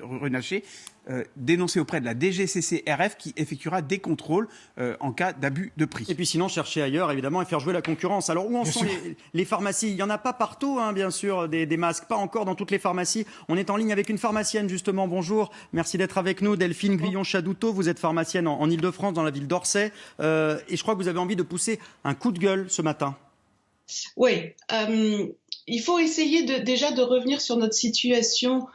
Runacher, dénoncé auprès de la DGCCRF qui effectuera des contrôles en cas d'abus de prix. Et puis sinon, chercher ailleurs, évidemment, et faire jouer la concurrence. Alors, où en sont les pharmacies ? Il n'y en a pas partout, hein, bien sûr, des masques, pas encore dans toutes les pharmacies. On est en ligne avec une pharmacienne, justement. Bonjour, merci d'être avec nous. Delphine Guyon-Chadoutot, vous êtes pharmacienne en Ile-de-France, dans la ville d'Orsay. Et je crois que vous avez envie de pousser un coup de gueule ce matin. Oui, il faut essayer déjà de revenir sur notre situation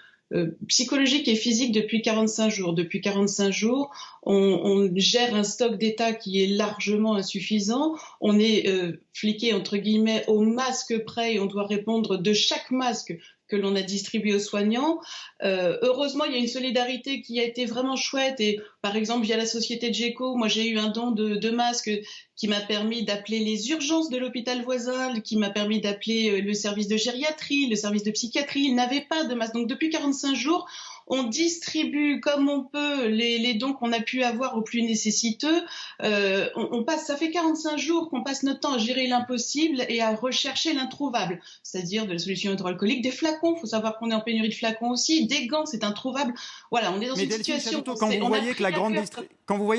psychologique et physique depuis 45 jours. Depuis 45 jours, on gère un stock d'État qui est largement insuffisant. On est fliqué, entre guillemets, au masque près et on doit répondre de chaque masque que l'on a distribué aux soignants. Heureusement, il y a une solidarité qui a été vraiment chouette. Et par exemple, via la société Geco, moi j'ai eu un don de masques qui m'a permis d'appeler les urgences de l'hôpital voisin, qui m'a permis d'appeler le service de gériatrie, le service de psychiatrie. Ils n'avaient pas de masques. Donc depuis 45 jours, on distribue comme on peut les dons qu'on a pu avoir aux plus nécessiteux. Ça fait 45 jours qu'on passe notre temps à gérer l'impossible et à rechercher l'introuvable, c'est-à-dire de la solution hydroalcoolique, des flacons. Il faut savoir qu'on est en pénurie de flacons aussi, des gants, c'est introuvable. Voilà, on est dans une situation. Quand vous voyez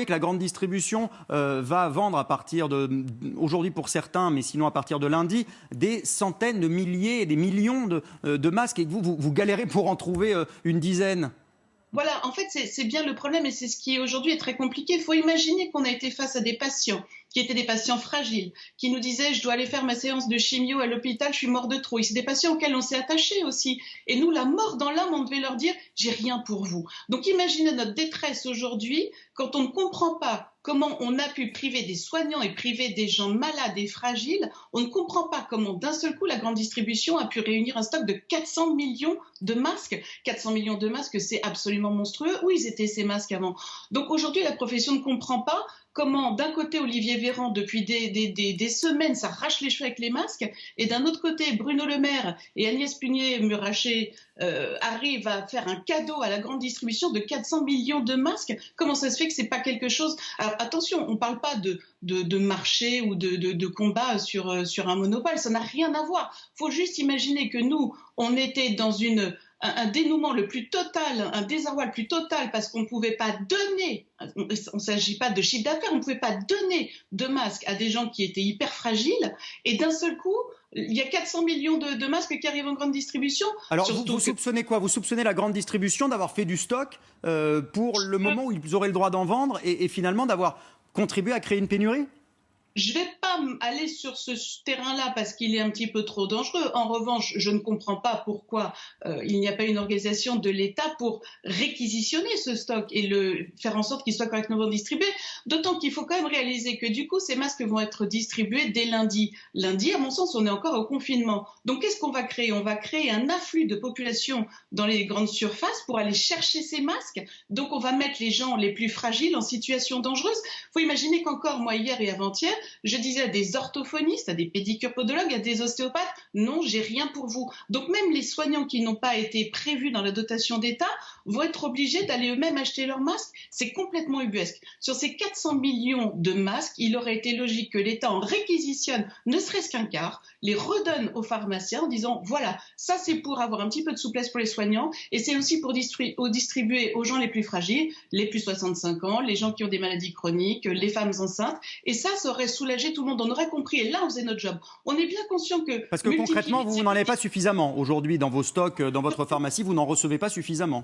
que la grande distribution va vendre à partir de aujourd'hui pour certains, mais sinon à partir de lundi, des centaines de milliers et des millions de masques, et que vous galérez pour en trouver une dizaine. Voilà, en fait, c'est bien le problème et c'est ce qui aujourd'hui est très compliqué. Il faut imaginer qu'on a été face à des patients qui étaient des patients fragiles, qui nous disaient « je dois aller faire ma séance de chimio à l'hôpital, je suis mort de trop ». Et c'est des patients auxquels on s'est attaché aussi. Et nous, la mort dans l'âme, on devait leur dire « j'ai rien pour vous ». Donc imaginez notre détresse aujourd'hui quand on ne comprend pas comment on a pu priver des soignants et priver des gens malades et fragiles. On ne comprend pas comment d'un seul coup la grande distribution a pu réunir un stock de 400 millions de masques. 400 millions de masques, c'est absolument monstrueux. Où ils étaient ces masques avant? Donc aujourd'hui, la profession ne comprend pas comment, d'un côté, Olivier Véran, depuis des semaines, s'arrache les cheveux avec les masques, et d'un autre côté, Bruno Le Maire et Agnès Pannier-Runacher arrivent à faire un cadeau à la grande distribution de 400 millions de masques. Comment ça se fait que c'est pas quelque chose... Alors attention, on ne parle pas de marché ou de combat sur un monopole, ça n'a rien à voir. Il faut juste imaginer que nous, on était dans un dénouement le plus total, un désarroi le plus total, parce qu'on ne pouvait pas donner, on ne s'agit pas de chiffre d'affaires, on ne pouvait pas donner de masques à des gens qui étaient hyper fragiles, et d'un seul coup, il y a 400 millions de masques qui arrivent en grande distribution. Alors vous soupçonnez quoi? Vous soupçonnez la grande distribution d'avoir fait du stock pour le moment où ils auraient le droit d'en vendre et finalement d'avoir contribué à créer une pénurie? Je ne vais pas aller sur ce terrain-là parce qu'il est un petit peu trop dangereux. En revanche, je ne comprends pas pourquoi il n'y a pas une organisation de l'État pour réquisitionner ce stock et faire en sorte qu'il soit correctement distribué. D'autant qu'il faut quand même réaliser que du coup, ces masques vont être distribués dès lundi. Lundi, à mon sens, on est encore au confinement. Donc, qu'est-ce qu'on va créer? On va créer un afflux de population dans les grandes surfaces pour aller chercher ces masques. Donc, on va mettre les gens les plus fragiles en situation dangereuse. Il faut imaginer qu'encore, moi, hier et avant-hier, je disais à des orthophonistes, à des pédicures-podologues, à des ostéopathes, non, j'ai rien pour vous. Donc même les soignants qui n'ont pas été prévus dans la dotation d'État vont être obligés d'aller eux-mêmes acheter leurs masques. C'est complètement ubuesque. Sur ces 400 millions de masques, il aurait été logique que l'État en réquisitionne ne serait-ce qu'un quart, les redonne aux pharmaciens en disant voilà, ça c'est pour avoir un petit peu de souplesse pour les soignants et c'est aussi pour distribuer aux gens les plus fragiles, les plus 65 ans, les gens qui ont des maladies chroniques, les femmes enceintes. Et ça aurait soulagé tout le monde. On aurait compris. Et là, on faisait notre job. On est bien conscient que... Parce que concrètement, vous n'en avez pas suffisamment. Aujourd'hui, dans vos stocks, dans votre pharmacie, vous n'en recevez pas suffisamment.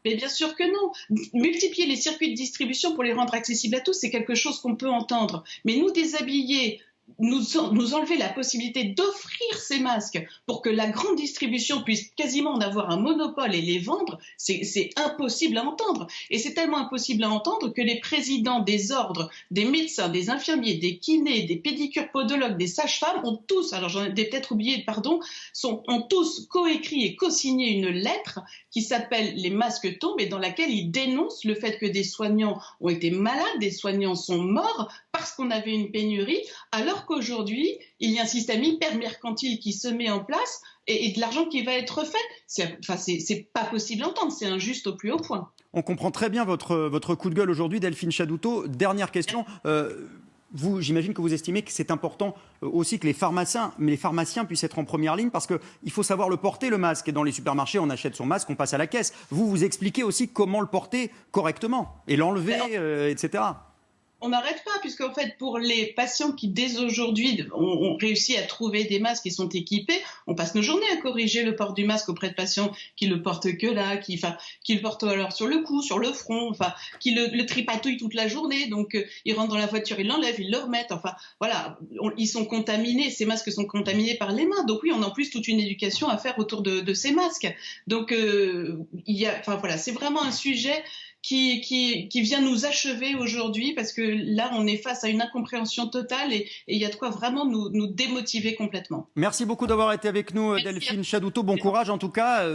Mais bien sûr que non. Multiplier les circuits de distribution pour les rendre accessibles à tous, c'est quelque chose qu'on peut entendre. Mais nous déshabiller, nous enlever la possibilité d'offrir ces masques pour que la grande distribution puisse quasiment en avoir un monopole et les vendre, c'est impossible à entendre. Et c'est tellement impossible à entendre que les présidents des ordres, des médecins, des infirmiers, des kinés, des pédicures podologues, des sages-femmes ont tous, alors j'en ai peut-être oublié, pardon, ont tous coécrit et co-signé une lettre qui s'appelle « Les masques tombent » et dans laquelle ils dénoncent le fait que des soignants ont été malades, des soignants sont morts parce qu'on avait une pénurie, alors qu'aujourd'hui, il y a un système hyper mercantile qui se met en place et de l'argent qui va être fait. C'est pas possible à entendre, c'est injuste au plus haut point. On comprend très bien votre coup de gueule aujourd'hui, Delphine Chadoutot. Dernière question. vous, j'imagine que vous estimez que c'est important aussi que les pharmaciens puissent être en première ligne, parce qu'il faut savoir le porter, le masque. Et dans les supermarchés, on achète son masque, on passe à la caisse. Vous expliquez aussi comment le porter correctement et l'enlever, etc. On n'arrête pas, puisque en fait, pour les patients qui, dès aujourd'hui, ont réussi à trouver des masques qui sont équipés, on passe nos journées à corriger le port du masque auprès de patients qui le portent que là, qui le portent alors sur le cou, sur le front, qui le tripatouillent toute la journée. Donc, ils rentrent dans la voiture, ils l'enlèvent, ils le remettent. Voilà, ils sont contaminés, ces masques sont contaminés par les mains. Donc oui, on a en plus toute une éducation à faire autour de ces masques. Donc, voilà, c'est vraiment un sujet qui vient nous achever aujourd'hui, parce que là, on est face à une incompréhension totale et il y a de quoi vraiment nous démotiver complètement. Merci beaucoup d'avoir été avec nous, Delphine Chadoutot. Bon courage en tout cas.